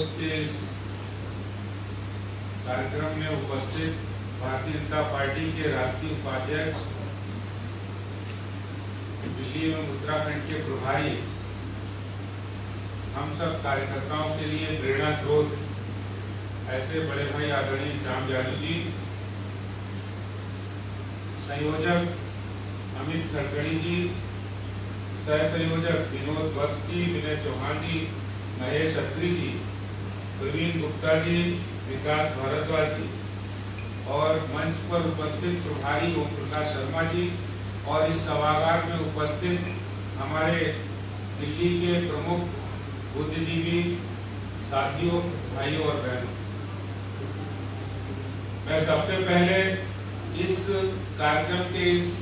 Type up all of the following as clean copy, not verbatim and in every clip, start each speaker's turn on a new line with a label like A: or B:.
A: दिवस के इस कार्यक्रम में उपस्थित भारतीय जनता पार्टी के राष्ट्रीय उपाध्यक्ष, दिल्ली एवं उत्तराखंड के प्रभारी, हम सब कार्यकर्ताओं के लिए प्रेरणा स्रोत ऐसे बड़े भाई आदरणीय श्याम जानी जी, संयोजक अमित खड़गड़ी जी, सह संयोजक विनोद वत्स जी, विनय चौहान जी, महेश अत्री जी, प्रवीण गुप्ता जी, विकास भारद्वाज जी और मंच पर उपस्थित प्रभारी ओम प्रकाश शर्मा जी और इस सभागार में उपस्थित हमारे दिल्ली के प्रमुख बुद्धिजीवी साथियों, भाइयों और बहनों, मैं सबसे पहले इस कार्यक्रम के इस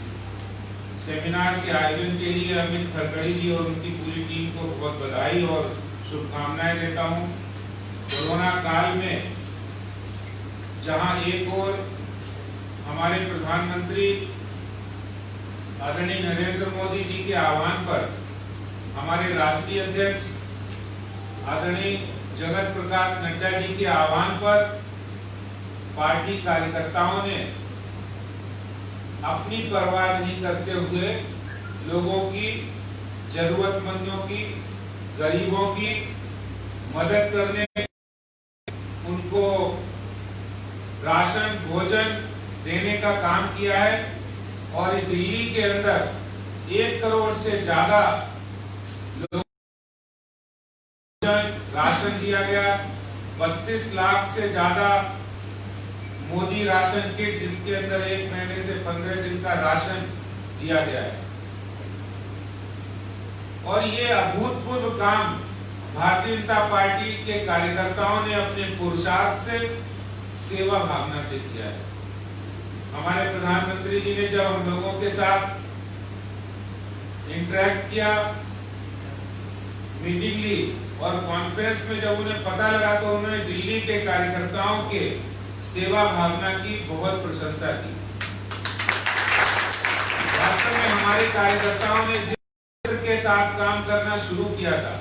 A: सेमिनार के आयोजन के लिए अमित खड़गड़ी जी और उनकी पूरी टीम को बहुत बधाई और शुभकामनाएं देता हूं। कोरोना काल में जहां एक ओर हमारे प्रधानमंत्री आदरणीय नरेंद्र मोदी जी के आह्वान पर हमारे राष्ट्रीय अध्यक्ष आदरणीय जगत प्रकाश नड्डा जी के आह्वान पर पार्टी कार्यकर्ताओं ने अपनी परवाह नहीं करते हुए लोगों की, जरूरतमंदों की, गरीबों की मदद करने, उनको राशन भोजन देने का काम किया है। और दिल्ली के अंदर 1 करोड़ से ज्यादा लोगों को राशन दिया गया। 32 लाख से ज्यादा मोदी राशन किट, जिसके अंदर 1 महीने से 15 दिन का राशन दिया गया है। और ये अभूतपूर्व काम भारतीय जनता पार्टी के कार्यकर्ताओं ने अपने पुरुषार्थ से, सेवा भावना से किया है। हमारे प्रधानमंत्री जी ने जब हम लोगों के साथ इंटरेक्ट किया, मीटिंग ली और कॉन्फ्रेंस में जब उन्हें पता लगा तो उन्होंने दिल्ली के कार्यकर्ताओं के सेवा भावना की बहुत प्रशंसा की। वास्तव में हमारे कार्यकर्ताओं ने जिस के साथ काम करना शुरू किया था,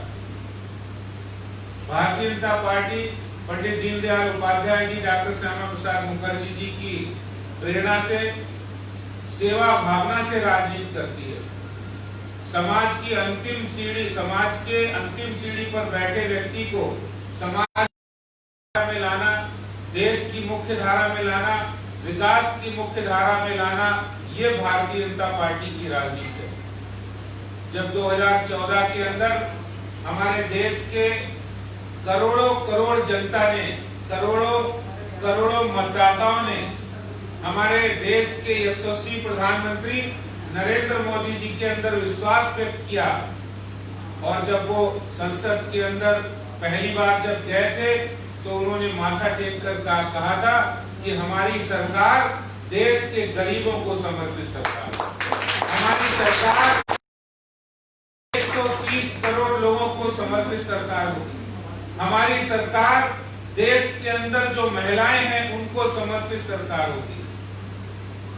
A: भारतीय जनता पार्टी पंडित दीनदयाल उपाध्याय जी, डॉक्टर श्यामा प्रसाद मुखर्जी जी की प्रेरणा से, सेवा भावना से राजनीति करती है। समाज की अंतिम सीढ़ी, समाज के अंतिम सीढ़ी पर बैठे व्यक्ति को समाज में लाना, देश की मुख्य धारा में लाना, विकास की मुख्य धारा में लाना, ये भारतीय जनता पार्टी की राजनीति है। जब 2014 के अंदर हमारे देश के करोड़ों करोड़ जनता ने, करोड़ों करोड़ों मतदाताओं ने हमारे देश के यशस्वी प्रधानमंत्री नरेंद्र मोदी जी के अंदर विश्वास व्यक्त किया और जब वो संसद के अंदर पहली बार जब गए थे तो उन्होंने माथा टेक कर कहा था कि हमारी सरकार देश के गरीबों को समर्पित सरकार, हमारी सरकार 130 करोड़ लोगों को समर्पित सरकार होगी, हमारी सरकार देश के अंदर जो महिलाएं हैं उनको समर्पित सरकार होगी।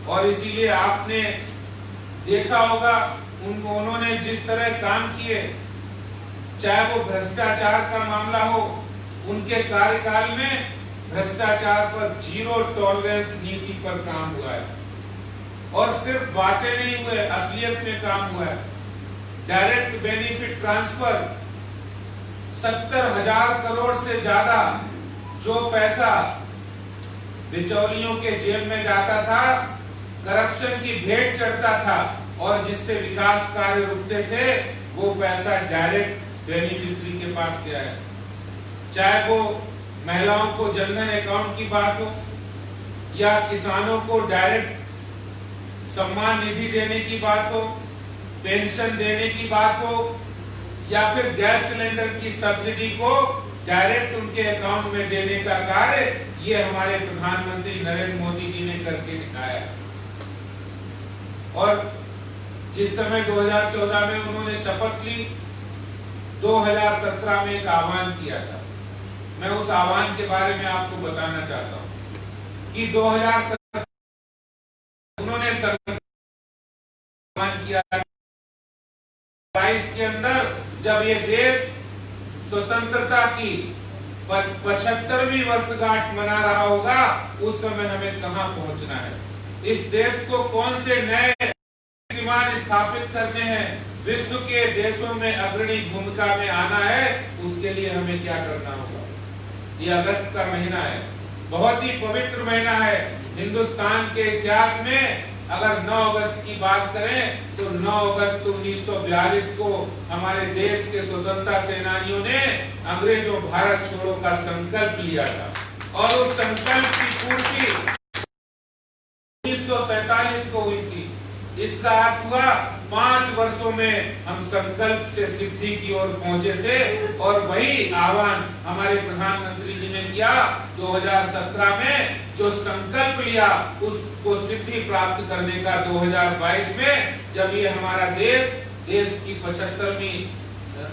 A: और इसीलिए आपने देखा होगा उन्होंने जिस तरह काम किए, चाहे वो भ्रष्टाचार का मामला हो, उनके कार्यकाल में भ्रष्टाचार पर 0 टॉलरेंस नीति पर काम हुआ है। और सिर्फ बातें नहीं हुए, असलियत में काम हुआ है। डायरेक्ट बेनिफिट ट्रांसफर 70,000 करोड़ से ज्यादा जो पैसा बिचौलियों के जेब में जाता था, करप्शन की भेंट चढ़ता था और जिससे विकास कार्य रुकते थे, वो पैसा डायरेक्ट बेनिफिशियरी के पास गया है। चाहे वो महिलाओं को जनधन अकाउंट की बात हो, या किसानों को डायरेक्ट सम्मान निधि देने की बात हो, पेंशन देने की बात हो, या फिर गैस सिलेंडर की सब्सिडी को डायरेक्ट उनके अकाउंट में देने का कार्य, ये हमारे प्रधानमंत्री नरेंद्र मोदी जी ने करके दिखाया है। और जिस समय 2014 में उन्होंने शपथ ली, 2017 में एक आह्वान किया था। मैं उस आह्वान के बारे में आपको बताना चाहता हूं कि 2017 उन्होंने आह्वान किया 22 के अंदर, जब ये देश स्वतंत्रता की 75वीं वर्षगांठ मना रहा होगा, उस समय हमें कहां पहुंचना है, इस देश को कौन से नए कीर्तिमान स्थापित करने हैं, विश्व के देशों में अग्रणी भूमिका में आना है, उसके लिए हमें क्या करना होगा। ये अगस्त का महीना है, बहुत ही पवित्र महीना है। हिंदुस्तान के इतिहास में अगर 9 अगस्त की बात करें तो 9 अगस्त 1942 को हमारे देश के स्वतंत्रता सेनानियों ने अंग्रेजों भारत छोड़ो का संकल्प लिया था और उस संकल्प की पूर्ति 1947 को हुई थी। इसका अर्थ हुआ 5 वर्षों में हम संकल्प से सिद्धि की ओर पहुंचे थे और वही आह्वान हमारे प्रधानमंत्री जी ने किया 2017 में, जो संकल्प लिया उसको सिद्धि प्राप्त करने का 2022 में, जब ये हमारा देश की 75वीं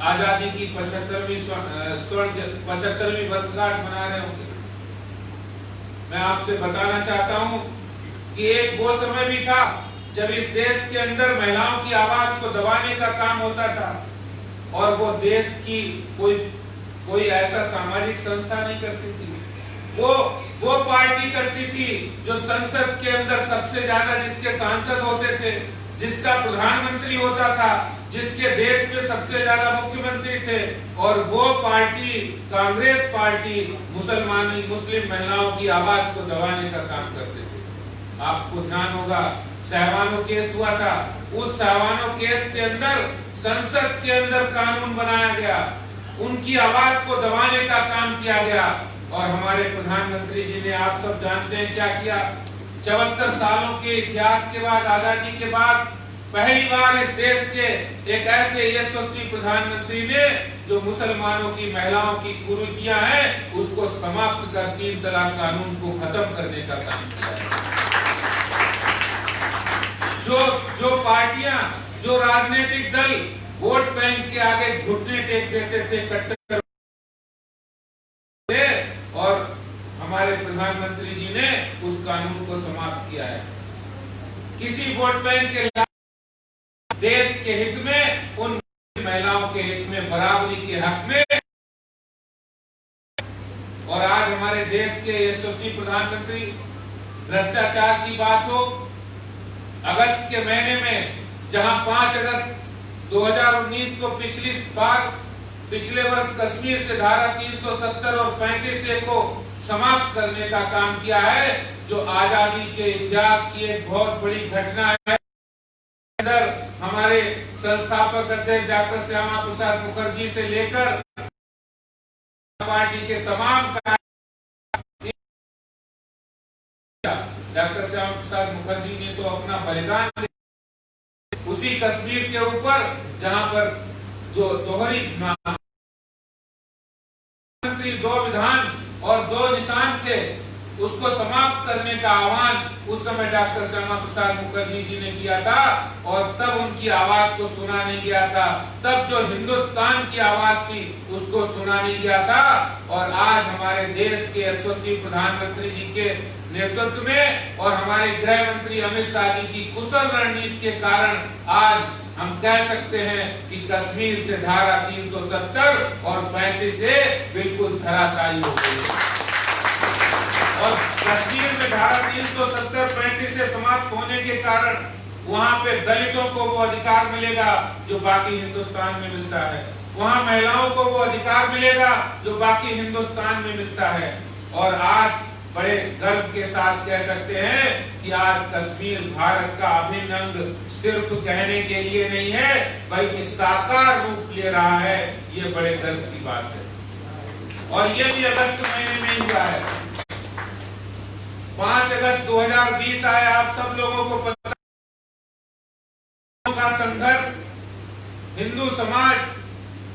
A: आजादी की 75वीं वर्षगांठ मना रहे होंगे। मैं आपसे बताना चाहता हूं कि एक वो समय भी था जब इस देश के अंदर महिलाओं की आवाज को दबाने का काम होता था और वो देश की कोई ऐसा सामाजिक संस्था नहीं करती थी, वो पार्टी करती थी जो संसद के अंदर सबसे ज्यादा जिसके सांसद होते थे, जिसका प्रधानमंत्री होता था, जिसके देश में सबसे ज्यादा मुख्यमंत्री थे, और वो पार्टी कांग्रेस पार्टी मुस्लिम महिलाओं की आवाज को दबाने का काम करते थे। आपको ध्यान होगा सहवानो केस हुआ था, उस सहवानो केस के अंदर संसद के अंदर कानून बनाया गया, उनकी आवाज को दबाने का काम किया गया और हमारे प्रधानमंत्री जी ने, आप सब जानते हैं क्या किया। 74 सालों के इतिहास के बाद, आजादी के बाद पहली बार इस देश के एक ऐसे यशस्वी प्रधानमंत्री ने जो मुसलमानों की महिलाओं की कुरीतियां हैं उसको समाप्त कर 3 तलाक कानून को खत्म करने का काम किया है। जो पार्टियां, जो राजनीतिक दल वोट बैंक के आगे घुटने टेक देते थे, कट्टर थे, और हमारे प्रधानमंत्री जी ने उस कानून को समाप्त किया है। किसी वोट बैंक के देश के हित में, उन महिलाओं के हित में, बराबरी के हक में, और आज हमारे देश के यशस्वी प्रधानमंत्री, भ्रष्टाचार की बात हो, अगस्त के महीने में जहां 5 अगस्त 2019 को पिछले वर्ष कश्मीर से धारा 370 और 35A को समाप्त करने का काम किया है, जो आजादी के इतिहास की एक बहुत बड़ी घटना है। अंदर हमारे संस्थापक अध्यक्ष डॉक्टर श्यामा प्रसाद मुखर्जी से लेकर पार्टी के तमाम डॉक्टर श्यामा प्रसाद मुखर्जी ने तो अपना बलिदान उसी कश्मीर के ऊपर, जहां पर जो दोहरी मंत्री 2 विधान और 2 निशान थे, उसको समाप्त करने का आह्वान उस समय डॉक्टर श्यामा प्रसाद मुखर्जी जी ने किया था और तब उनकी आवाज को सुना नहीं गया था। तब जो हिंदुस्तान की आवाज थी उसको सुना नहीं गया था, और आज हमारे देश के यशस्वी प्रधानमंत्री जी के नेतृत्व में और हमारे गृह मंत्री अमित शाह जी की कुशल रणनीति के कारण आज हम कह सकते हैं कि कश्मीर से धारा 370 और 35A बिल्कुल धराशायी हो गई है। और कश्मीर में धारा 370-35A समाप्त होने के कारण वहां पे दलितों को वो अधिकार मिलेगा जो बाकी हिंदुस्तान में मिलता है, वहां महिलाओं को वो अधिकार मिलेगा जो बाकी हिंदुस्तान में मिलता है। और आज बड़े गर्व के साथ कह सकते हैं कि आज कश्मीर भारत का अभिन्न अंग सिर्फ कहने के लिए नहीं है, बल्कि साकार रूप ले रहा है। ये बड़े गर्व की बात है और ये भी अगस्त महीने में हुआ है। 5 अगस्त 2020 आया, आप सब लोगों को पता का संघर्ष, हिंदू समाज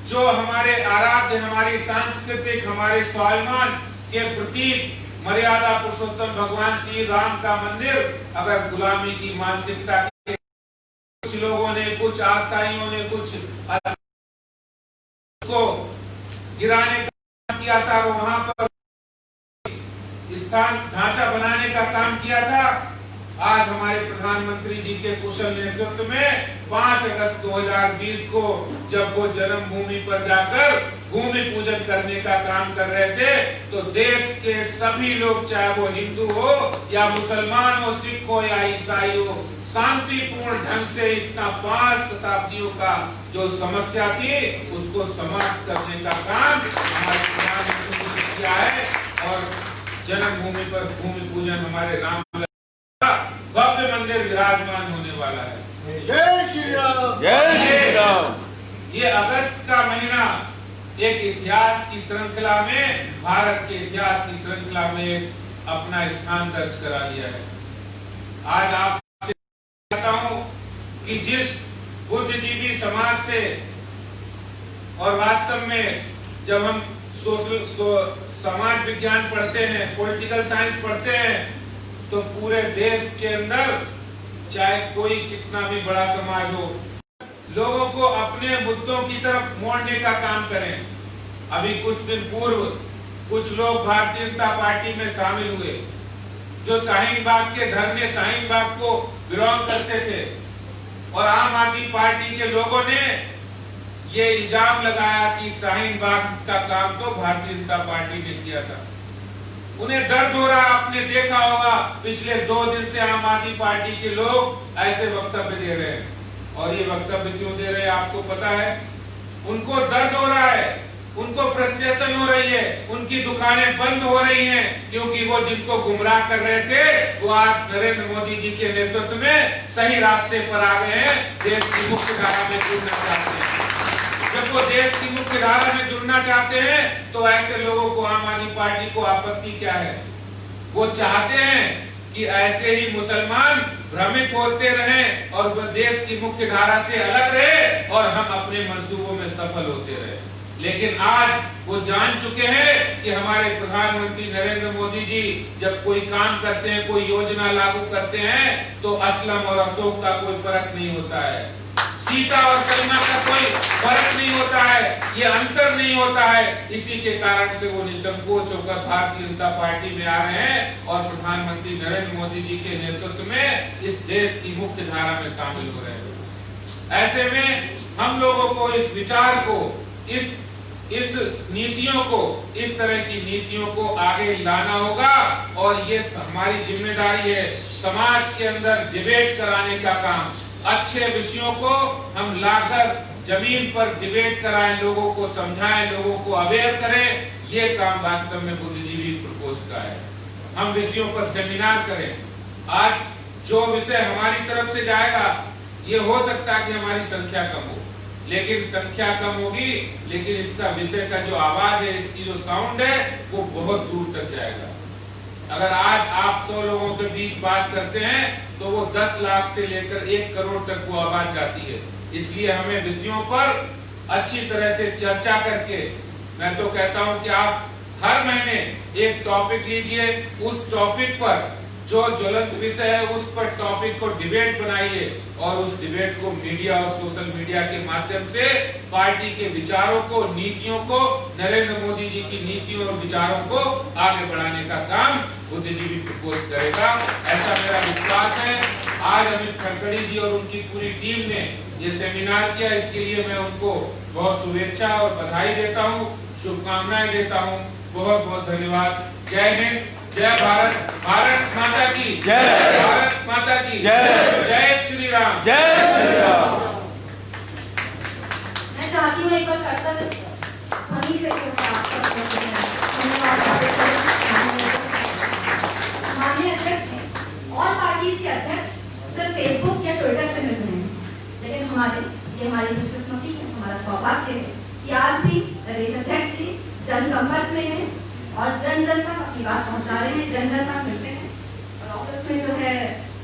A: जो हमारे आराध्य, हमारी सांस्कृतिक, हमारे स्वाभिमान के प्रतीक मर्यादा पुरुषोत्तम भगवान श्री राम का मंदिर अगर गुलामी की मानसिकता के कुछ लोगों ने, कुछ आताइयों ने, कुछ को गिराने का किया था, वहां पर स्थान ढांचा बनाने का काम किया था। आज हमारे प्रधानमंत्री जी के कुशल नेतृत्व में 5 अगस्त 2020 को जब वो जन्मभूमि पर जाकर भूमि पूजन करने का काम कर रहे थे, तो देश के सभी लोग, चाहे वो हिंदू हो या मुसलमान हो, सिख हो या ईसाई हो, शांतिपूर्ण ढंग से इतना 5 शताब्दियों का जो समस्या थी उसको समाप्त करने का काम हमारे प्रधानमंत्री ने किया है। और जन्मभूमि पर भूमि पूजन हमारे राम भव्य मंदिर विराजमान होने वाला है।
B: जय श्री राम,
C: जय श्री राम।
A: ये अगस्त का महीना एक इतिहास की श्रृंखला में, भारत के इतिहास की श्रृंखला में अपना स्थान दर्ज करा लिया है। आज आपसे कहता हूं कि जिस बुद्धिजीवी समाज से, और वास्तव में जब हम समाज विज्ञान पढ़ते हैं, पॉलिटिकल साइंस पढ़ते हैं, तो पूरे देश के अंदर चाहे कोई कितना भी बड़ा समाज हो, लोगों को अपने मुद्दों की तरफ मोड़ने का काम करें। अभी कुछ दिन पूर्व कुछ लोग भारतीय जनता पार्टी में शामिल हुए जो शाहीन बाग के धरने, शाहीन बाग को बिलोंग करते थे, और आम आदमी पार्टी के लोगों ने ये इल्जाम लगाया कि शाहीन बाग का काम तो भारतीय जनता पार्टी ने किया था। उन्हें दर्द हो रहा, आपने देखा होगा पिछले 2 दिन से आम आदमी पार्टी के लोग ऐसे वक्तव्य दे रहे हैं। और ये वक्तव्य क्यों दे रहे हैं आपको पता है? उनको दर्द हो रहा है, उनको फ्रस्ट्रेशन हो रही है, उनकी दुकानें बंद हो रही हैं, क्योंकि वो जिनको गुमराह कर रहे थे वो आज नरेंद्र मोदी जी के नेतृत्व में सही रास्ते पर आ गए हैं, देश की मुख्य धारा में जुड़ना चाहते हैं। जब वो देश की मुख्य धारा में जुड़ना चाहते हैं तो ऐसे लोगों को, आम आदमी पार्टी को आपत्ति क्या है? वो चाहते हैं कि ऐसे ही मुसलमान भ्रमित होते रहें और वह देश की मुख्य धारा से अलग रहे और हम अपने मंसूबों में सफल होते रहे। लेकिन आज वो जान चुके हैं कि हमारे प्रधानमंत्री नरेंद्र मोदी जी जब कोई काम करते हैं, कोई योजना लागू करते हैं, तो असलम और अशोक का कोई फर्क नहीं होता है, सीता और सलमा का कोई फर्क नहीं होता है, ये अंतर नहीं होता है। इसी के कारण से वो निसंकोच होकर भारतीय जनता पार्टी में आ रहे हैं और प्रधानमंत्री नरेंद्र मोदी जी के नेतृत्व में इस देश की मुख्य धारा में शामिल हो रहे हैं। ऐसे में हम लोगों को इस विचार को, इस नीतियों को, इस तरह की नीतियों को आगे लाना होगा, और ये हमारी जिम्मेदारी है समाज के अंदर डिबेट कराने का काम। अच्छे विषयों को हम लाकर जमीन पर डिबेट कराएं, लोगों को समझाएं, लोगों को अवेयर करें, ये काम वास्तव में बुद्धिजीवी प्रकोष्ठ का है। हम विषयों पर सेमिनार करें। आज जो विषय हमारी तरफ से जाएगा, ये हो सकता है कि हमारी संख्या कम हो, लेकिन संख्या कम होगी, लेकिन इसका विषय का जो आवाज है, इसकी जो साउंड है, वो बहुत दूर तक जाएगा। अगर आज आप 100 लोगों के बीच बात करते हैं तो वो 10 लाख से लेकर 1 करोड़ तक वो आवाज जाती है। इसलिए हमें विषयों पर अच्छी तरह से चर्चा करके, मैं तो कहता हूं कि आप हर महीने एक टॉपिक लीजिए, उस टॉपिक पर जो ज्वलंत विषय है उस पर टॉपिक को डिबेट बनाइए, और उस डिबेट को मीडिया और सोशल मीडिया के माध्यम से पार्टी के विचारों को, नीतियों को, नरेंद्र मोदी जी की नीतियों और विचारों को आगे बढ़ाने का काम बुद्धिजीवी प्रकोष्ठ करेगा, ऐसा मेरा विश्वास है। आज अमित खड़खड़ी जी और उनकी पूरी टीम ने ये सेमिनार किया, इसके लिए मैं उनको बहुत शुभेच्छा और बधाई देता हूँ, शुभकामनाएं देता हूँ। बहुत बहुत धन्यवाद। जय हिंद, जय भारत, भारत माता की
C: जय,
A: भारत माता की
C: जय,
A: जय श्री राम,
C: जय श्री राम।
D: मैं चाहती हूँ एक बार कर्तव्य वहीं से माननीय अध्यक्ष और पार्टी के अध्यक्ष सिर्फ फेसबुक या ट्विटर पे मिल रहे हैं, लेकिन हमारी खुशकिस्मती है, हमारा सौभाग्य है कि आज भी प्रदेश अध्यक्ष जी जनसंपर्क में है और जन जन तक अपनी बात पहुंचा रहे हैं, जन जन तक मिलते हैं, और ऑफिस में जो है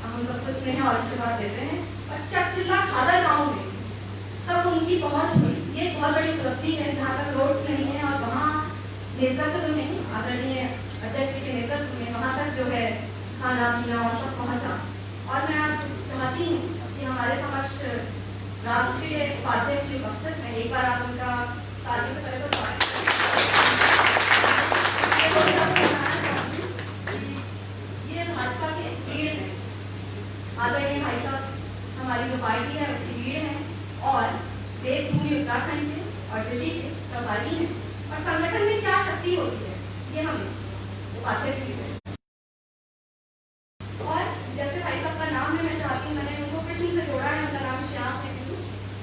D: हम सब कुछ में और आशीर्वाद देते हैं। और चकचिल्ला खादर गाँव में तब उनकी पहुंच हुई, ये एक बहुत बड़ी उपलब्धि है, जहाँ तक रोड्स नहीं है और वहाँ नेतृत्व में, आदरणीय अध्यक्ष जी के नेतृत्व में वहाँ तक जो है खाना पीना और सब पहुँचा। और मैं आप चाहती हूँ कि हमारे समक्ष राष्ट्रीय उपाध्यक्ष उपस्थित है, एक बार आप उनका तारीफ करें तो ये भाजपा के भीड़ है, आदरणीय भाई साहब हमारी जो पार्टी है उसकी भीड़ है, और देवभूमि उत्तराखंड के और दिल्ली के प्रभारी हैं। शक्ति होती है, ये हम उपाध्यक्ष जी हैं। और जैसे भाई साहब का नाम है, मैं चाहती हूँ, मैंने उनको कृष्ण से जोड़ा है, उनका नाम श्याम है।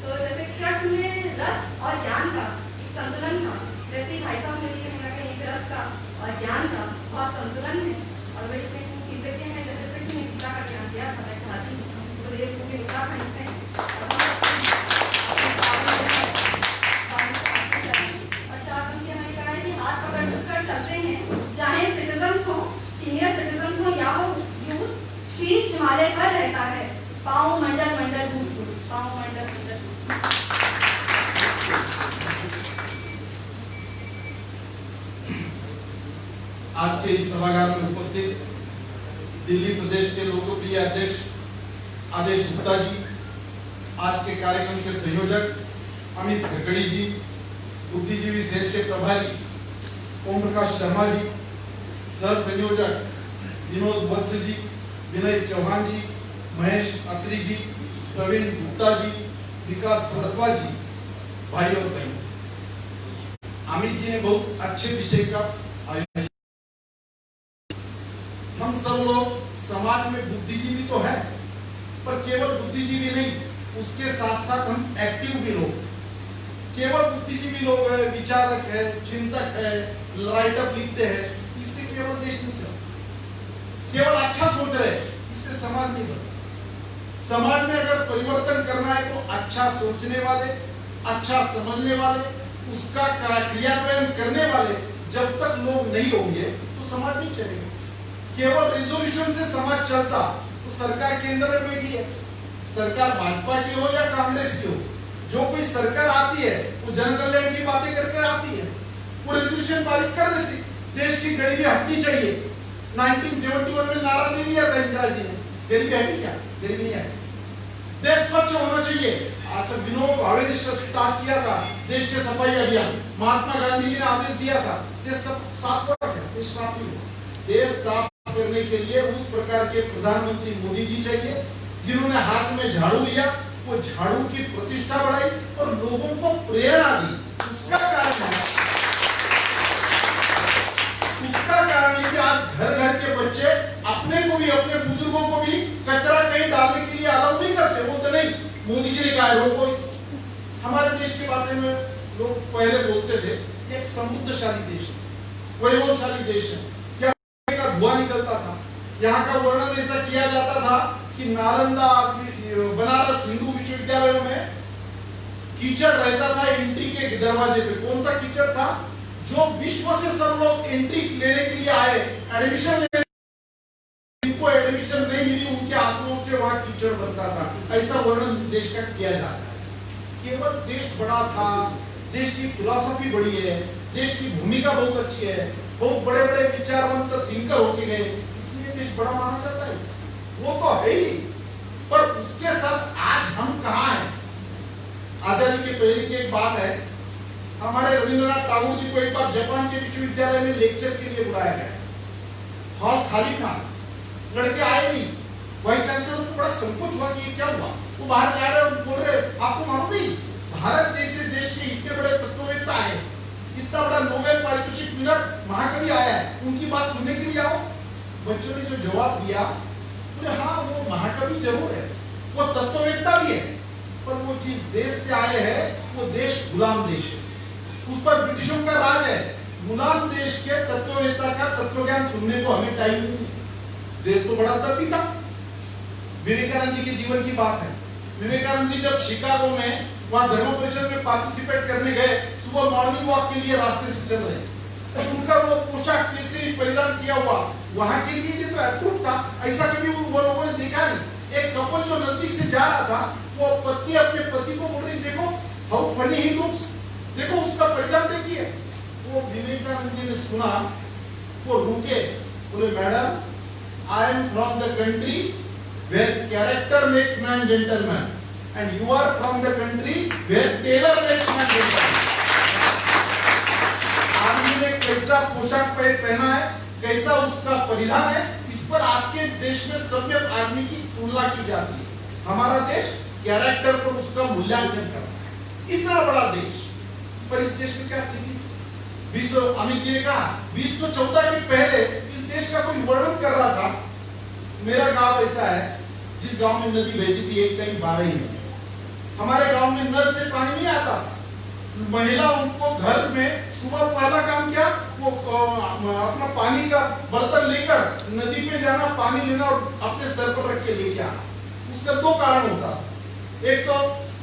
D: तो जैसे कृष्ण में रस और ज्ञान का एक संतुलन था, वैसे ही भाई साहब में भी कहीं ना कहीं एक रस का और ज्ञान का बहुत संतुलन है। और वे इतने कृतज्ञ हैं, जैसे कृष्ण ने गीता का ज्ञान दिया था, मैं चाहती हूँ वो देवभूमि उत्तराखंड से और चार उनके मैंने कहा है कि हाथ पकड़ कर चलते हैं, चाहे सिटीजन्स हो, सीनियर सिटीजन्स हो या हो यूथ, शीर्ष हिमालय पर रहता है, पाँव मंडल मंडल दूर दूर, पाँव मंडल मंडल दूर।
B: आज के इस सभागार में उपस्थित दिल्ली प्रदेश के लोकप्रिय अध्यक्ष आदेश गुप्ता जी, आज के कार्यक्रम के संयोजक अमित खड़गड़ी जी, बुद्धिजीवी सेल के प्रभारी ओम प्रकाश शर्मा जी, सह संयोजक विनोद वत्स जी, विनय चौहान जी, महेश अत्री जी, प्रवीण गुप्ता जी, विकास भारद्वाज जी, भाई और बहन, अमित जी ने बहुत अच्छे विषय का आयोजन। हम सब लोग समाज में बुद्धिजीवी तो है, पर केवल बुद्धिजीवी नहीं, उसके साथ साथ हम एक्टिव भी लोग। केवल बुद्धिजीवी लोग है, विचारक है, चिंतक है, राइटअप लिखते हैं, इससे केवल देश नहीं चलता। केवल अच्छा सोच रहे, इससे समाज नहीं बनता। समाज में अगर परिवर्तन करना है तो अच्छा सोचने वाले, अच्छा समझने वाले, उसका क्रियान्वयन करने वाले जब तक लोग नहीं होंगे तो समाज नहीं चलेगा। केवल रिजोल्यूशन से समाज चलता तो सरकार केंद्र में बैठी है, सरकार भाजपा की हो या कांग्रेस की हो, जो कोई सरकार आती है वो जन कल्याण की बातें करके आती है, वो रेजोल्यूशन पारित कर देती, देश की गरीबी हटनी चाहिए। 1971 में नारा दे दिया था इंदिरा जी ने, गरीबी हटी क्या? गरीबी नहीं हटी। देश स्वच्छ होना चाहिए। आज तक विनोद भावे ने स्टार्ट किया था देश के सफाई अभियान, महात्मा गांधी जी ने आदेश दिया था, देश सब साफ हो गया, देश साफ नहीं हुआ। देश साफ करने के लिए उस प्रकार के प्रधानमंत्री मोदी जी चाहिए, जिन्होंने हाथ में झाड़ू लिया, वो झाड़ू की प्रतिष्ठा बढ़ाई और लोगों को प्रेरणा दी। उसका कारण है कि आज घर घर के बच्चे अपने को भी, अपने बुजुर्गों को भी कचरा कहीं डालने के लिए अलाउ नहीं करते, बोलते नहीं, मोदी जी ने कहा रोको इसको। हमारे देश के बारे में लोग पहले बोलते थे एक समृद्धशाली देश है, वैभवशाली देश है, धुआं निकलता था। यहाँ का वर्णन ऐसा किया जाता था कि नालंदा, बनारस हिंदू विश्वविद्यालयों में कीचड़ रहता था एंट्री के दरवाजे पे। कौन सा कीचड़ था? जो विश्व से सब लोग एंट्री लेने के लिए आए, एडमिशन लेने, जिनको एडमिशन नहीं मिली उनके आंसुओं से वहां कीचड़ बनता था। ऐसा वर्णन इस देश का किया जाता है। केवल देश बड़ा था, देश की फिलॉसफी बड़ी है, देश की भूमिका बहुत अच्छी है, बहुत बड़े बड़े विचारवंत थिंकर होके गए, इसलिए देश बड़ा माना जाता है। वो तो है ही, पर उसके साथ आज हम कहाँ हैं? आजादी के पहले की एक बात है, हमारे रविंद्रनाथ टैगोर जी को एक बार जापान के विश्वविद्यालय में लेक्चर के लिए बुलाया गया। हॉल खाली था, लड़के आए नहीं। वाइस चांसलर को बड़ा संकोच हुआ कि ये क्या हुआ। वो बाहर जा रहे और बोल रहे, आपको मालूम नहीं, भारत जैसे देश के इतने बड़े तत्ववेत्ता है, इतना बड़ा नोबेल पारितोषिक विनर महाकवि आया है, उनकी बात सुनने के लिए आओ। बच्चों ने जो जवाब दिया, बोले हाँ वो महाकवि जरूर है, वो तत्ववेत्ता भी है, पर वो जिस देश से आए हैं वो देश गुलाम देश है, उस पर ब्रिटिशों का राज है। गुलाम देश के तत्ववेत्ता का तत्वज्ञान सुनने को हमें टाइम नहीं है। देश तो बड़ा तब भी था। विवेकानंद जी के जीवन की बात है। विवेकानंद जी जब शिकागो में वहां धर्म परिषद में पार्टिसिपेट करने गए, सुबह मॉर्निंग वॉक के लिए रास्ते से चल रहे, तो उनका वो पोशाक केसरी परिधान किया हुआ, वहां के लिए ये तो अद्भुत था, ऐसा कभी वो लोगों ने देखा नहीं। एक कपल जो नजदीक से जा रहा था, वो पत्नी अपने पति को बोल रही, देखो हाउ फनी ही लुक्स, देखो उसका परिधान देखिए। वो विवेकानंद जी ने सुना, वो रुके, बोले madam I am from the country where character makes man gentleman and you are from the country where tailor makes man gentleman। आदमी ने कैसा पोशाक पहना है, कैसा उसका परिधान है, इस पर आपके देश में सभ्य आदमी की तुलना की जाती है। हमारा देश कैरेक्टर पर उसका मूल्यांकन करता है। इतना बड़ा देश, पर इस देश में क्या स्थिति थी? अमित जी ने कहा 2014 के पहले इस देश का कोई वर्णन कर रहा था। मेरा गांव ऐसा है जिस गांव में नदी बहती थी एक कहीं 12 ही में। हमारे गांव में नल से पानी नहीं आता। महिला उनको घर में सुबह पहला काम क्या, वो अपना पानी का बर्तन लेकर नदी पे जाना, पानी लेना और अपने सर पर रख के लेके आना। उसका 2 कारण होता। एक तो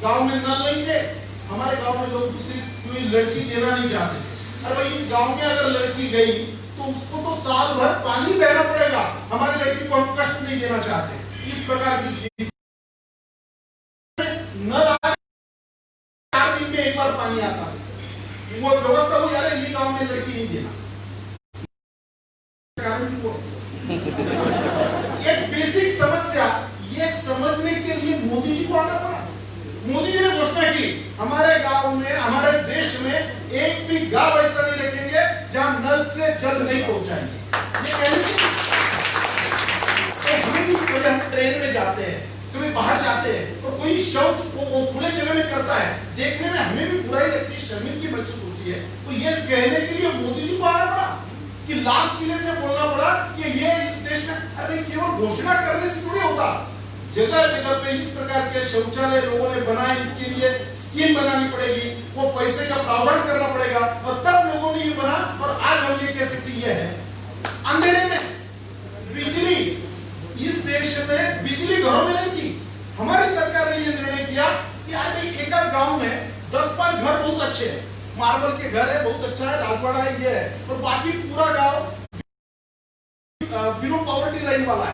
B: गांव में नल नहीं थे, हमारे गांव में लोग दूसरी कोई लड़की देना नहीं चाहते। अरे भाई इस गांव में अगर लड़की गई तो उसको तो साल भर पानी बहना पड़ेगा, हमारी लड़की को हम कष्ट नहीं देना चाहते। इस प्रकार की स्थिति नल 4 दिन में एक बार पानी आता है, वो व्यवस्था हो जा रही है, ये गांव में लड़की नहीं देना। कारण वो एक बेसिक समस्या, ये समझने के लिए मोदी जी को आना पड़ा। मोदी जी ने घोषणा की हमारे गांव में, हमारे देश में एक भी गांव ऐसा नहीं रखेंगे जहां नल से जल नहीं पहुंचाएंगे। ये कहने से हमें भी कभी हम ट्रेन में जाते हैं, कभी बाहर जाते हैं और कोई शौच वो खुले जगह में करता है, देखने में हमें भी बुराई लगती है, शर्मिंदगी महसूस होती है। तो ये कहने के लिए मोदी जी को आना पड़ा कि लाल किले से बोलना पड़ा कि ये इस देश में, अरे केवल घोषणा करने से थोड़ी होता। जगह जगह पे इस प्रकार के शौचालय लोगों ने बनाए, इसके लिए स्कीम बनानी पड़ेगी, वो पैसे का प्रावधान करना पड़ेगा और तब लोगों ने ये बना। और आज हम ये कह सकते ये है अंधेरे में बिजली, इस देश में बिजली घरों में नहीं थी। हमारी सरकार ने ये निर्णय किया कि यार भाई एक गांव में 10-5 घर बहुत अच्छे हैं, मार्बल के घर है, बहुत अच्छा है, राजवाड़ा है, ये है, और बाकी पूरा गांव बिलो पॉवर्टी लाइन वाला है,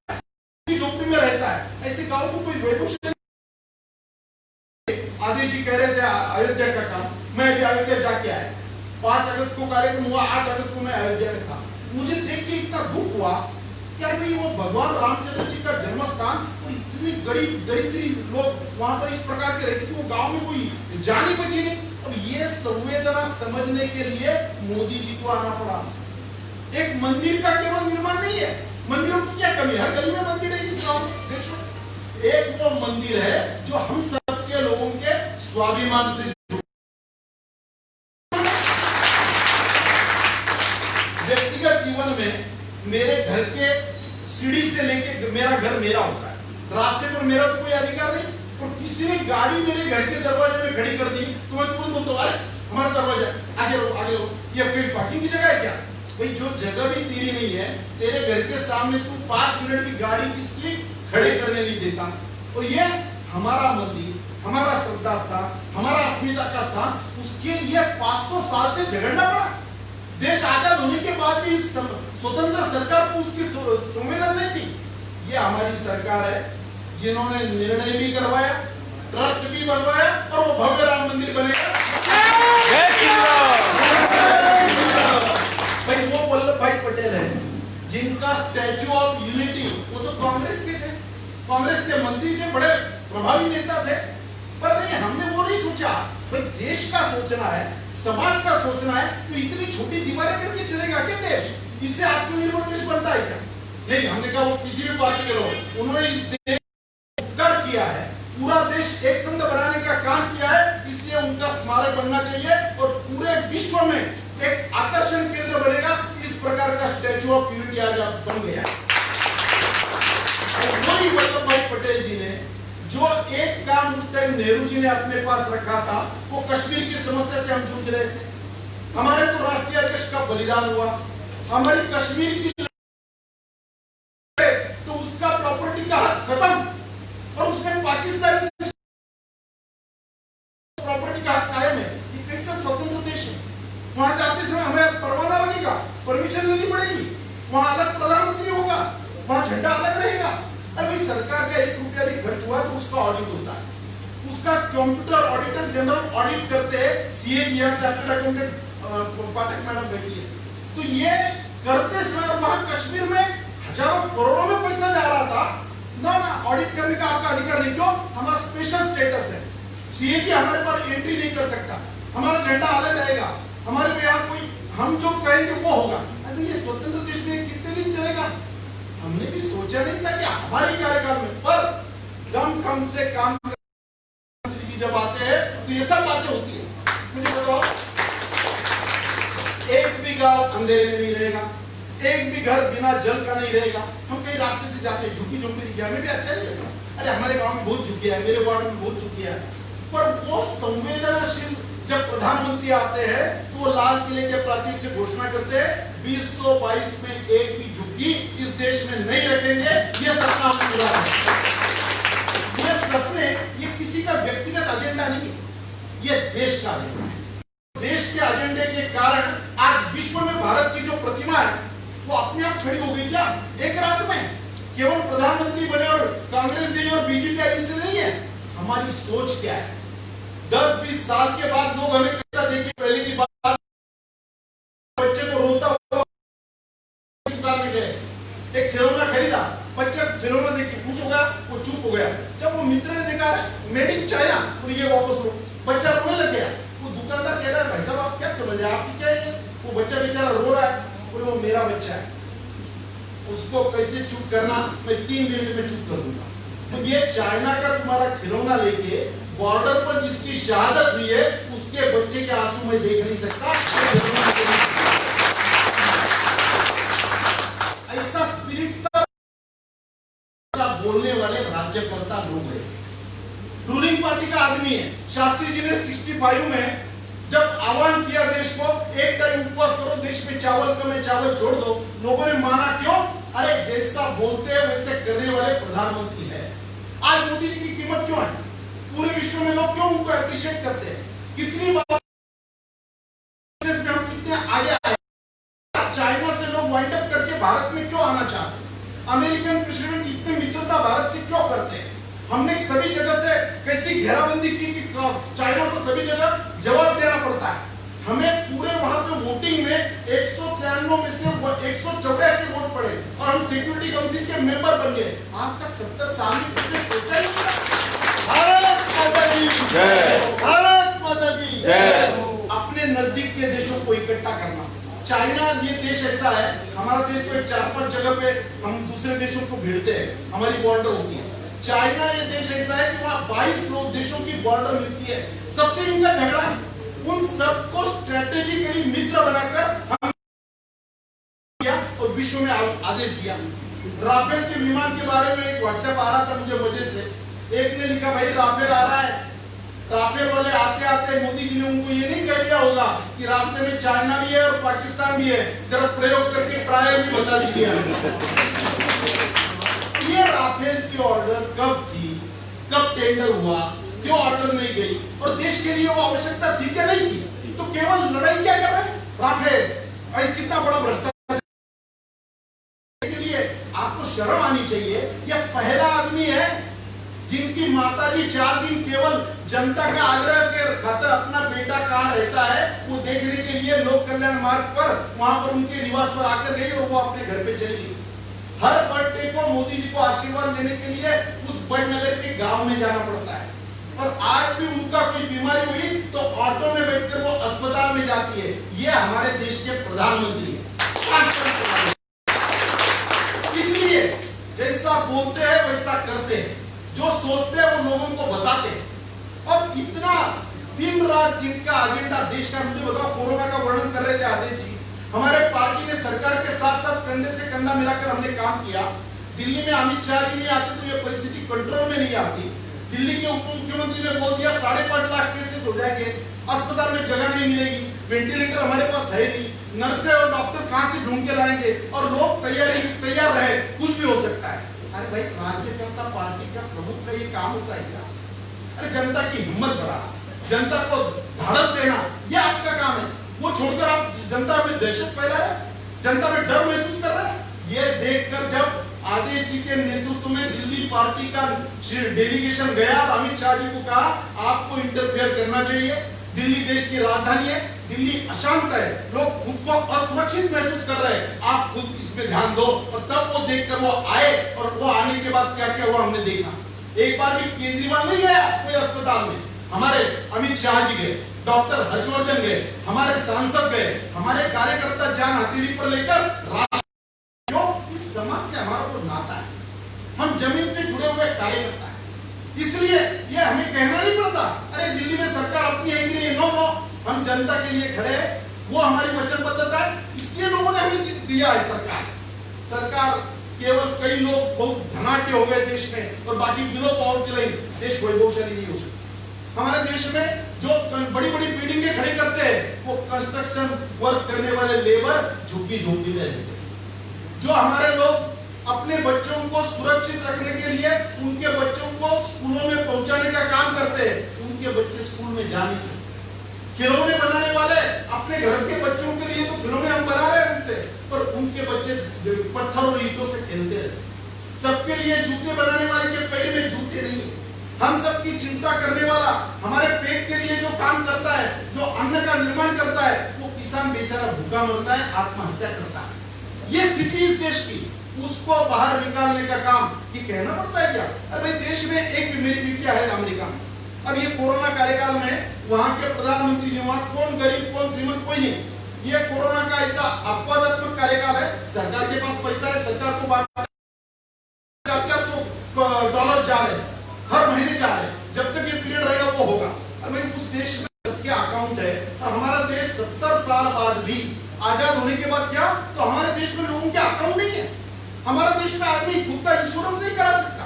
B: झोपड़ी में रहता है। ऐसे गांव को कोई वैल्यूशन। आदि जी कह रहे थे अयोध्या का काम, मैं भी अयोध्या जाके आया। 5 अगस्त को कार्यक्रम हुआ, 8 अगस्त को मैं अयोध्या में था। मुझे देख के इतना दुख हुआ कि यार भाई वो भगवान रामचंद्र जी का जन्म स्थान, तो इतनी गरीब दरिद्री लोग वहां पर इस प्रकार के रहते थे, वो गांव में कोई जानी बची नहीं। अब ये संवेदना समझने के लिए मोदी जी को आना पड़ा। एक मंदिर का केवल निर्माण नहीं है, मंदिरों की क्या कमी है, हर गली में मंदिर है इस गांव देश में। एक वो मंदिर है जो हम सबके लोगों के स्वाभिमान से, व्यक्तिगत जीवन में मेरे घर के सीढ़ी से लेके मेरा घर मेरा होता है, रास्ते पर मेरा तो कोई अधिकार नहीं। और किसी ने गाड़ी मेरे घर के दरवाजे में खड़ी कर दी तो मैं तुरंत बोलता हूं अरे हमारा दरवाजा आगे रो, आगे रो, ये कोई पार्किंग की जगह है क्या? भाई जो जगह भी तेरी नहीं है, तेरे घर के सामने तू 5 मिनट भी गाड़ी किसी खड़े करने नहीं देता। और ये हमारा मंदिर, हमारा श्रद्धा स्थान, हमारा अस्मिता का स्थान, उसके लिए 500 साल से झगड़ना पड़ा। देश आजाद होने के बाद भी स्वतंत्र सरकार को उसकी संवेदना नहीं थी। ये हमारी सरकार है जिन्होंने निर्णय भी करवाया, ट्रस्ट भी बनवाया और वो भव्य राम मंदिर बनेगा।
C: जय श्री राम।
B: भाई वो वल्लभ भाई पटेल है जिनका स्टैच्यू ऑफ यूनिटी, वो तो कांग्रेस के थे, कांग्रेस के मंत्री थे, बड़े प्रभावी नेता थे। पर नहीं, हमने वो नहीं सोचा भाई देश का सोचना है, समाज का सोचना है, तो इतनी छोटी दीवारें करके चलेगा क्या देश? इससे आत्मनिर्भर देश बनता है क्या? नहीं, हमने कहा वो किसी भी पार्टी के लोग, उन्होंने इस देश कर किया है, पूरा देश एक संघ बनाने का काम किया है, इसलिए उनका स्मारक बनना चाहिए और पूरे विश्व में एक आकर्षण केंद्र बनेगा। इस प्रकार का स्टैच्यू ऑफ यूनिटी आज बन गया। वही वल्लभ भाई पटेल जी ने जो एक काम उस टाइम नेहरू जी ने अपने पास रखा था, वो कश्मीर की समस्या से हम जूझ रहे थे। हमारे तो राष्ट्रीय अध्यक्ष का बलिदान हुआ, हमारी कश्मीर की तो उसका प्रॉपर्टी का हक खत्म और उसने पाकिस्तान से प्रॉपर्टी का हक कायम है। ये कैसा स्वतंत्र देश है? वहां जाते समय हमें परवाना लगेगा, परमिशन लेनी पड़ेगी, वहां अलग प्रधानमंत्री होगा, वहां झंडा अलग रहेगा। अरे भाई सरकार का 1 रुपया भी खर्च हुआ तो उसका ऑडिट होता है, उसका कंप्यूटर ऑडिटर जनरल ऑडिट करते हैं, सीएजी चार्टर्ड अकाउंटेंट पाठक मैडम बैठी है। तो ये करते समय वहां कश्मीर में हजारों करोड़ों में पैसा जा रहा था ना, ऑडिट करने का आपका अधिकार नहीं। क्यों? हमारा स्पेशल स्टेटस है, सीएजी हमारे पास एंट्री नहीं कर सकता, हमारा झंडा अलग रहेगा, हमारे पे यहाँ कोई हम जो कहेंगे वो होगा। अभी ये स्वतंत्र देश में कितने दिन चलेगा? हमने भी सोचा नहीं था कि हमारे कार्यकाल में, पर दम खम से काम जब आते हैं तो ये सब बातें होती है। मुझे बताओ, एक गांव अंधेरे में नहीं रहेगा, एक भी घर बिना जल का नहीं रहेगा। हम कई रास्ते से जाते हैं, झुकी झुकी दिखी, हमें भी अच्छा नहीं लगता, अरे हमारे गांव में बहुत झुकी है, मेरे वार्ड में बहुत झुकी है। पर वो संवेदनशील जब प्रधानमंत्री आते हैं तो वो लाल किले के प्राचीर से घोषणा करते हैं 2022 में एक भी झुग्गी इस देश में नहीं रखेंगे। ये सपना हम पूरा है। ये सपने ये किसी का व्यक्तिगत एजेंडा नहीं है, ये देश का एजेंडा है। देश के एजेंडे के कारण आज विश्व में भारत की जो प्रतिमा है वो अपने आप खड़ी हो गई। क्या एक रात में केवल प्रधानमंत्री बने और कांग्रेस गई और बीजेपी आई, इससे नहीं है। हमारी सोच क्या है? 10-20 साल के बाद लोग हमें कैसा देखें? पहले की बात, बच्चे को रोता हुआ दुकान में गए, एक खिलौना खरीदा, बच्चा खिलौना देख के कुछ हो गया, वो चुप हो गया। जब वो मित्र ने देखा मेड इन चाइना, तो ये वापस लो, बच्चा रोने लग गया। वो दुकानदार कह रहा है भाई साहब आप क्या समझ रहे हैं, आपकी क्या है? वो बच्चा बेचारा रो रहा है, वो मेरा बच्चा है, उसको कैसे चुप करना, मैं 3 मिनट में चुप कर दूंगा। तो ये चाइना का तुम्हारा खिलौना लेके बॉर्डर पर जिसकी शहादत हुई है उसके बच्चे के आंसू में देख नहीं सकता। ऐसा स्पिरिट बोलने वाले राज्यकर्ता लोग हैं। रूलिंग पार्टी का आदमी है। शास्त्री जी ने 65 में जब आह्वान किया देश को एक टाइम उपवास करो, देश में चावल कम है, चावल छोड़ दो, लोगों ने माना। क्यों? अरे जैसा बोलते हैं वैसे करने वाले प्रधानमंत्री है। आज मोदी जी की कीमत क्यों है? पूरे विश्व में लोग क्यों उनको अप्रिशिएट करते हैं? कितनी बार हम कितने आगे आए। चाइना से लोग वाइंड अप करके भारत में क्यों आना चाहते हैं? अमेरिकन प्रेसिडेंट इतनी मित्रता भारत से क्यों करते हैं? हमने सभी जगह से कैसी घेराबंदी की कि चाइना को सभी जगह जवाब देना पड़ता है। हमें पूरे वहां पे वोटिंग में 193 में से 184 वोट पड़े और हम सिक्योरिटी काउंसिल के मेंबर बन गए। आज तक 70 साल में किसने सोचा ही नहीं। भारत माता की जय, भारत माता की जय। अपने नजदीक के देशों को इकट्ठा करना। चाइना ये देश ऐसा है, हमारा देश तो 4-5 जगह पे हम दूसरे देशों को भिड़ते हैं, हमारी बॉर्डर होती है। चाइना ये देश ऐसा है कि वहां 22 देशों की बॉर्डर मिलती है, सबसे इनका झगड़ा है। उन सबको स्ट्रेटेजिकली मित्र बनाकर हम किया और विश्व में आदेश दिया। राफेल के विमान के बारे में एक व्हाट्सएप आ रहा था मुझे मजे से, एक ने लिखा भाई राफेल आ रहा है। राफेल वाले आते आते मोदी जी ने उनको ये नहीं कह दिया होगा कि रास्ते में चाइना भी है और पाकिस्तान भी है, जरा प्रयोग करके ट्रायल भी बता दीजिए। ये राफेल की ऑर्डर कब थी, कब टेंडर हुआ, क्यों ऑर्डर नहीं गई और देश के लिए वो आवश्यकता थी क्या नहीं थी? तो केवल लड़ाई क्या कर रहे हैं राफेल, अरे कितना बड़ा भ्रष्टाचार के लिए आपको शर्म आनी चाहिए। यह पहला आदमी है जिनकी माताजी 4 दिन केवल जनता का आग्रह के खातिर अपना बेटा कहाँ रहता है वो देखने के लिए लोक कल्याण मार्ग पर वहां पर उनके निवास पर आकर गई और वो अपने घर पे चली गई। हर बर्थडे को मोदी जी को आशीर्वाद देने के लिए उस बड़नगर के गांव में जाना पड़ता है। और आज भी उनका कोई बीमारी हुई तो ऑटो में बैठकर वो अस्पताल में जाती है। ये हमारे देश के प्रधानमंत्री है। इसलिए जैसा बोलते हैं वैसा करते हैं, जो सोचते हैं वो लोगों को बताते हैं। और इतना दिन रात जिनका एजेंडा देश का, मुझे बताओ कोरोना का वर्णन कर रहे थे आदित्य जी, हमारे पार्टी ने सरकार के साथ साथ कंधे से कंधा मिलाकर हमने काम किया। दिल्ली में अमित शाह जी नहीं आते तो ये परिस्थिति कंट्रोल में नहीं आती। दिल्ली के उप मुख्यमंत्री ने बोल दिया 5.5 लाख केसेस हो जाएंगे, अस्पताल में जगह नहीं मिलेगी, वेंटिलेटर हमारे पास है नहीं, नर्सें और डॉक्टर कहां से ढूंढ के लाएंगे और लोग तैयार रहे, कुछ भी हो सकता है। अरे भाई भारतीय जनता पार्टी का प्रमुख का ये काम होता है क्या? अरे जनता की हिम्मत बढ़ाना, जनता को ढाढ़स देना, ये आपका काम है। वो छोड़कर आप जनता में दहशत फैला रहे, जनता में डर महसूस कर रहे हैं। ये देखकर जब आदित्य जी के नेतृत्व में दिल्ली पार्टी का डेलीगेशन गया, अमित शाह जी को कहा आपको इंटरफेयर करना चाहिए। दिल्ली देश की राजधानी है, दिल्ली अशांत है, लोग खुद को असुरक्षित महसूस कर रहे हैं, आप खुद इसमें ध्यान दो। और तब वो देखकर वो आए और वो आने के बाद क्या क्या हुआ हमने देखा। एक बार भी केजरीवाल नहीं गया कोई अस्पताल में, हमारे अमित शाह जी गए, डॉक्टर हर्षवर्धन गए, हमारे सांसद गए, हमारे कार्यकर्ता जान हथेली पर लेकर। क्यों? इस समाज से हमारा कोई नाता है, हम जमीन से जुड़े हुए कार्यकर्ता है, इसलिए ये हमें कहना नहीं पड़ता अरे दिल्ली में सरकार अपनी है कि नहीं। नो नो, हम जनता के लिए खड़े हैं, वो हमारी वचनबद्धता है। इसलिए लोगों ने हमें दिया है सरकार केवल कई लोग बहुत धनाढ्य हो गए देश में और बाकी बिलो पॉवर्टी लाइन, देश वैभवशाली नहीं हो सकता। हमारे देश में जो बड़ी बड़ी बिल्डिंगें खड़ी करते हैं वो कंस्ट्रक्शन वर्क करने वाले लेबर झुग्गी झोपड़ी में रहते हैं। जो हमारे लोग अपने बच्चों को सुरक्षित रखने के लिए उनके बच्चों को स्कूलों में पहुंचाने का काम करते हैं, उनके बच्चे स्कूल में जा नहीं सकते। खिलौने बनाने वाले अपने घर के बच्चों के लिए तो खिलौने हम बना रहे हैं उनसे, पर उनके बच्चे पत्थर और ईंटों से खेलते रहते। सबके लिए जूते बनाने वाले के पैर में जूते नहीं है। हम सबकी चिंता करने वाला, हमारे पेट के लिए जो काम करता है, जो अन्न का निर्माण करता है, वो किसान बेचारा भूखा मरता है, आत्महत्या करता है। ये स्थिति इस देश की, उसको बाहर निकालने का काम कि कहना पड़ता है क्या? अरे भाई, देश में एक भी मेरी बिटिया है अमेरिका में। अब ये कोरोना कार्यकाल में वहां के प्रधानमंत्री जी, वहां कौन गरीब कौन श्रीमंत कोई नहीं। ये कोरोना का ऐसा अपवादात्मक कार्यकाल है, सरकार के पास पैसा है, सरकार को $400 जा रहे हर महीने जा रहे, जब तक ये पीरियड रहेगा वो होगा। और भाई उस देश में सबके अकाउंट है, और हमारा देश 70 साल बाद भी आजाद होने के बाद क्या, तो हमारे देश में लोगों के अकाउंट नहीं है। हमारे देश में आदमी खुद का इंश्योरेंस नहीं करा सकता,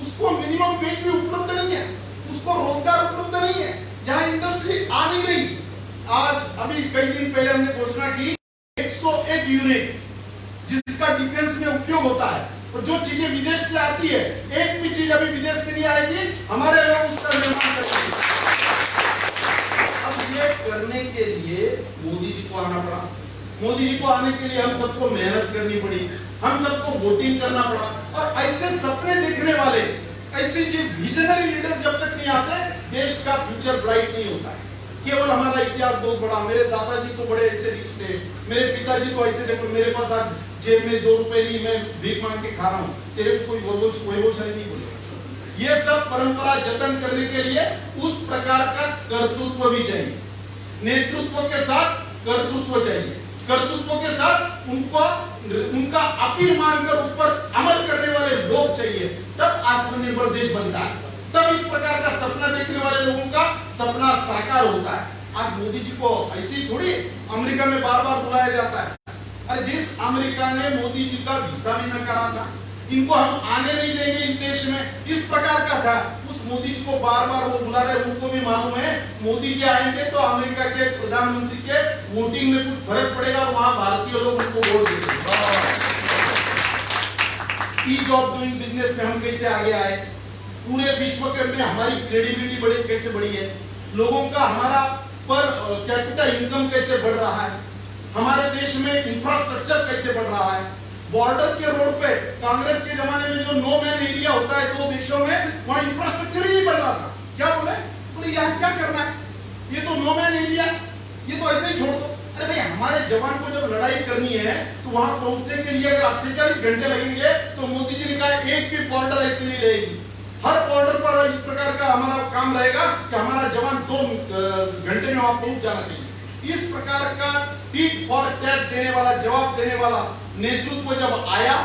B: उसको मिनिमम वेज भी उपलब्ध नहीं है, उसको रोजगार उपलब्ध नहीं है, जहां इंडस्ट्री आ नहीं रही। आज अभी कई दिन पहले हमने घोषणा की 101 यूनिट जिसका डिफेंस में उपयोग होता है, और जो चीजें विदेश से आती है, एक भी चीज अभी विदेश से नहीं आएगी, हमारे लोग उसका निर्माण करेंगे। अब ये करने के लिए मोदी जी को आना पड़ा। मोदी जी को आने के लिए हम सबको मेहनत करनी पड़ी, हम सबको वोटिंग करना पड़ा। और ऐसे सपने देखने वाले, ऐसे जो विजनरी लीडर जब तक नहीं आते, देश का फ्यूचर ब्राइट नहीं होता है। केवल हमारा इतिहास बहुत बड़ा, मेरे दादाजी तो बड़े ऐसे रिच थे, मेरे पिताजी तो ऐसे थे, मेरे पास आज जेब में 2 रुपए नहीं, मैं भीख मांग के खा रहा हूँ, तेरे कोई वैभवशाली नहीं बोलेगा। ये सब परंपरा जतन करने के लिए उस प्रकार का कर्तृत्व भी चाहिए, नेतृत्व के साथ कर्तृत्व चाहिए, कर्तृत्व के साथ उनका अपील मानकर उस पर अमल करने वाले लोग चाहिए, तब आत्मनिर्भर देश बनता है, तब इस प्रकार का सपना देखने वाले लोगों का सपना साकार होता है। आज मोदी जी को ऐसे ही थोड़ी अमेरिका में बार बार बुलाया जाता है। अरे जिस अमेरिका ने मोदी जी का वीसा भी न करा था, इनको हम आने नहीं देंगे इस देश में, इस प्रकार का था, उस मोदी जी को बार बार वो बुला रहे। उनको भी मालूम है मोदी जी आएंगे तो अमेरिका के प्रधानमंत्री के वोटिंग में कुछ फर्क पड़ेगा और वहां भारतीय लोग उनको वोट देंगे। ईज ऑफ डूइंग बिजनेस में हम कैसे आगे आए, पूरे विश्व के में हमारी क्रेडिबिलिटी बड़ी कैसे बढ़ी है, लोगों का हमारा पर कैपिटा इनकम कैसे बढ़ रहा है, हमारे देश में इंफ्रास्ट्रक्चर कैसे बढ़ रहा है। बॉर्डर के रोड पे कांग्रेस के जमाने में जो नो मैन एरिया होता है 2 देशों में, वहां इंफ्रास्ट्रक्चर ही नहीं बन रहा था। क्या बोले यहाँ क्या करना है, ये तो नो मैन एरिया, ये तो ऐसे ही छोड़ दो। अरे भाई, हमारे जवान को जब लड़ाई करनी है तो वहां पहुंचने के लिए अगर 48 घंटे लगेंगे, तो मोदी जी ने कहा एक भी बॉर्डर ऐसी नहीं रहेगी। हर बॉर्डर पर इस प्रकार का हमारा काम रहेगा कि हमारा जवान 2 घंटे में वहां पहुंच जाना चाहिए। इस प्रकार का टीट फॉर टैट देने वाला, जवाब देने वाला नेतृत्व जब आया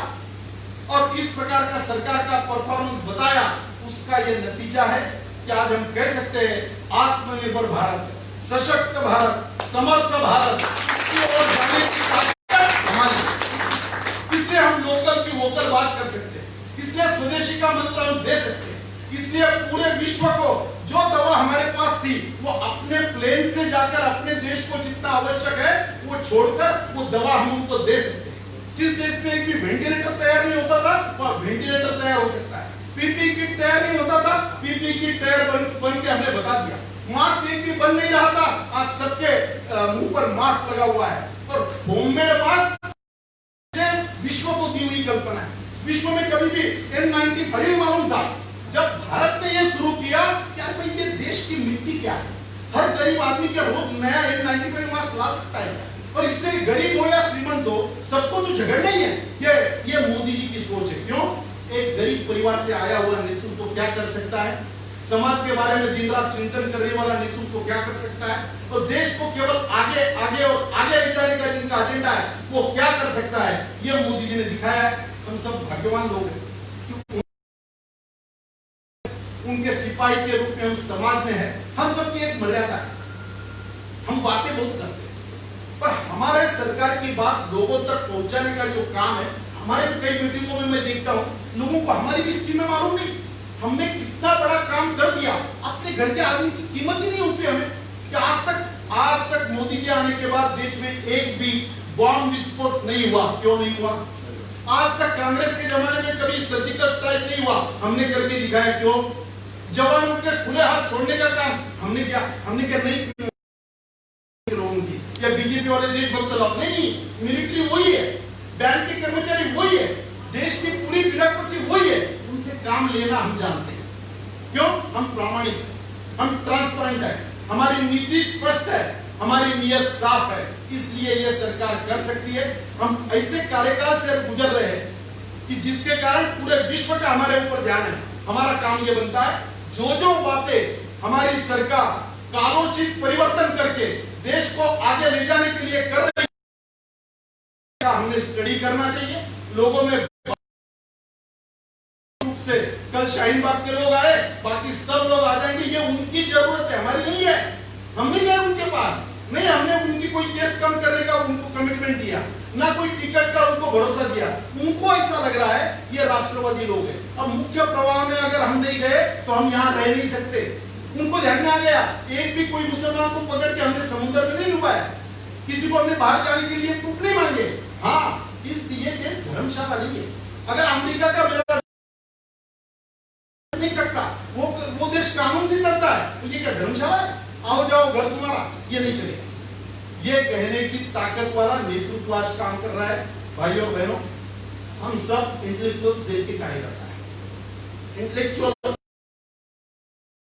B: और इस प्रकार का सरकार का परफॉर्मेंस बताया, उसका यह नतीजा है कि आज हम कह सकते हैं आत्मनिर्भर भारत, सशक्त भारत, समर्थ भारत की ओर जाने की ताकत हमारी। इसलिए हम लोकल की वोकल बात कर सकते हैं, इसलिए स्वदेशी का मंत्र हम दे सकते हैं। इसलिए पूरे विश्व को जो दवा हमारे पास थी, वो अपने प्लेन से जाकर अपने देश को जितना आवश्यक है वो छोड़कर वो दवा हम उनको दे सकते हैं। जिस देश में एक भी वेंटिलेटर तैयार नहीं होता था, वहां वेंटिलेटर तैयार हो सकता है। पीपी किट तैयार नहीं होता था, पीपी किट तैयार बन के हमने बता दिया। मास्क एक भी बन नहीं रहा था, आज सबके मुंह पर मास्क लगा हुआ है। और होममेड मास्क विश्व को दी हुई कल्पना है। विश्व में कभी भी N95 मालूम था, जब भारत ने यह शुरू किया, यार भाई ये देश की मिट्टी क्या है, हर गरीब आदमी क्या रोज नया N95 मास्क ला सकता है, और इससे गरीब हो या श्रीमंत हो सबको तो झगड़ना ही है। ये मोदी जी की सोच है। क्यों? एक गरीब परिवार से आया हुआ नेतृत्व क्या कर सकता है, समाज के बारे में दिन रात चिंतन करने वाला नेतृत्व क्या कर सकता है, और देश को केवल आगे आगे और आगे ले जाने का जिनका एजेंडा है वो क्या कर सकता है, ये मोदी जी ने दिखाया है। हम सब भाग्यवान लोग हैं, उनके सिपाही के रूप में हम समाज में है। हम सबकी एक मर्यादा है, हम बातें बहुत करते हैं पर हमारे सरकार की बात लोगों तक पहुंचाने का जो काम है, हमारे कई मीटिंगों में मैं देखता हूं, लोगों को हमारी भी स्कीमें मालूम नहीं, हमने कितना बड़ा काम कर दिया, अपने घर के आदमी की कीमत ही नहीं होती हमें। कि आज तक मोदी जी आने के बाद देश में एक भी बॉम्ब विस्फोट नहीं हुआ। क्यों नहीं हुआ? आज तक कांग्रेस के जमाने में कभी सर्जिकल स्ट्राइक नहीं हुआ, हमने करके दिखाया। क्यों? जवानों के खुले हाथ छोड़ने का काम हमने किया नहीं लोगों की, या बीजेपी वाले देशभक्त लोग नहीं, मिलिट्री वही है, बैंक के कर्मचारी वही है, देश की पूरी ब्यूरोक्रेसी वही है, उनसे काम लेना हम जानते हैं। क्यों? हम प्रामाणिक हैं, हम ट्रांसपेरेंट है, हमारी नीति स्पष्ट है, हमारी नीयत साफ है, इसलिए यह सरकार कर सकती है। हम ऐसे कार्यकाल से गुजर रहे हैं कि जिसके कारण पूरे विश्व का हमारे ऊपर ध्यान है। हमारा काम यह बनता है, जो बातें हमारी सरकार कालोचित परिवर्तन करके देश को आगे ले जाने के लिए कर रही है, हमने स्टडी करना चाहिए। लोगों में रूप से कल शाहीन बाग के लोग आए, बाकी सब लोग आ जाएंगे, ये उनकी जरूरत है, हमारी नहीं है। हम नहीं गए उनके पास, नहीं हमने उनकी कोई केस कम करने का उनको कमिटमेंट दिया, ना कोई टिकट का उनको भरोसा दिया। उनको ऐसा लग रहा है ये राष्ट्रवादी लोग हैं। अब मुख्य प्रवाह में अगर हम नहीं गए तो हम यहाँ रह नहीं सकते। उनको ध्यान में आ गया, एक भी कोई मुसलमान को पकड़ के हमने समुद्र में नहीं डुबाया, किसी को हमने बाहर जाने के लिए टूट नहीं मांगे। हाँ, इसलिए देश धर्मशाला नहीं है। अगर अमेरिका का बेड़ा नहीं सकता, वो देश कानून से चलता है, तो ये क्या धर्मशाला है? आओ जाओ घर तुम्हारा, ये नहीं चलेगा। ये कहने की ताकत वाला नेतृत्व आज काम कर रहा है। भाइयों और बहनों, हम सब इंटेलेक्चुअल सेल के कार्यकर्ता है। इंटेलेक्चुअल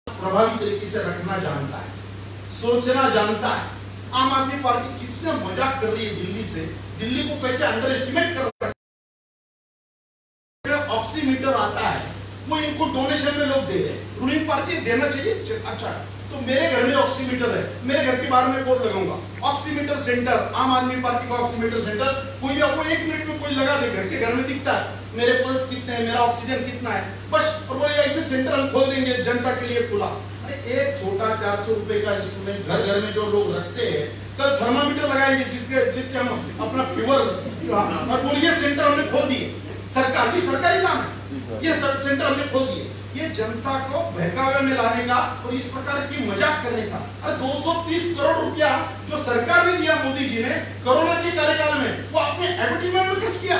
B: प्रभावी तरीके से रखना जानता है, सोचना जानता है। आम आदमी पार्टी कितना मजाक कर रही है दिल्ली से, दिल्ली को कैसे अंडर एस्टिमेट कर रहा है। ऑक्सीमीटर आता है, वो इनको डोनेशन में लोग दे रहे हैं। रूलिंग पार्टी देना चाहिए, अच्छा तो मेरे घर में ऑक्सीमीटर है, मेरे घर के बाहर में बोर्ड लगाऊंगा, ऑक्सीमीटर सेंटर, आम आदमी पार्टी का ऑक्सीमीटर सेंटर। कोई आपको 1 मिनट में कोई लगा दे, घर में दिखता है मेरे पल्स कितने हैं, मेरा ऑक्सीजन कितना है, बस। और वो ऐसे सेंटर हम खोल देंगे जनता के लिए खुला। अरे एक छोटा 400 रुपए का इंस्ट्रूमेंट घर घर में जो लोग रखते हैं, कल थर्मामीटर लगाएंगे जिससे हम अपना फीवर, और बोलिए सेंटर हमने खोल दिए। सरकारी काम है, ये सेंटर हमने खोल दिए। ये जनता को बहकावे में लाने का और इस प्रकार की मजाक करने का। अरे 230 करोड़ रुपया जो सरकार ने दिया मोदी जी ने कोरोना के कार्यकाल में, वो अपने एडवर्टाइजमेंट में खर्च किया।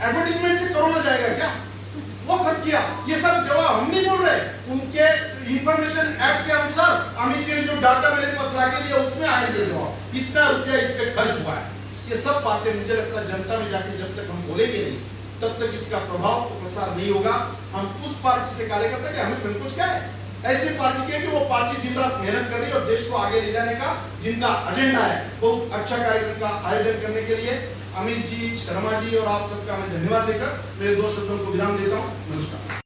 B: एडवर्टाइजमेंट से कोरोना जाएगा क्या? वो खर्च किया। ये सब जवाब हम नहीं बोल रहे, उनके इंफॉर्मेशन एक्ट के अनुसार अमित जी ने जो डाटा मेरे पास लाके दिया उसमें आएंगे जवाब, इतना रुपया इस पे खर्च हुआ है। ये सब बातें मुझे लगता है जनता में जाके जब तक हम बोलेंगे नहीं, तब तक इसका प्रभाव प्रसार नहीं होगा। हम उस पार्टी से कार्यकर्ता के हमें संकोच क्या है? ऐसी पार्टी के कि वो पार्टी दिन रात मेहनत कर रही है और देश को आगे ले जाने का जिनका एजेंडा है, बहुत अच्छा कार्यक्रम का आयोजन करने के लिए अमित जी, शर्मा जी और आप सबका मैं धन्यवाद देकर मेरे 2 शब्दों को विराम देता हूँ। नमस्कार।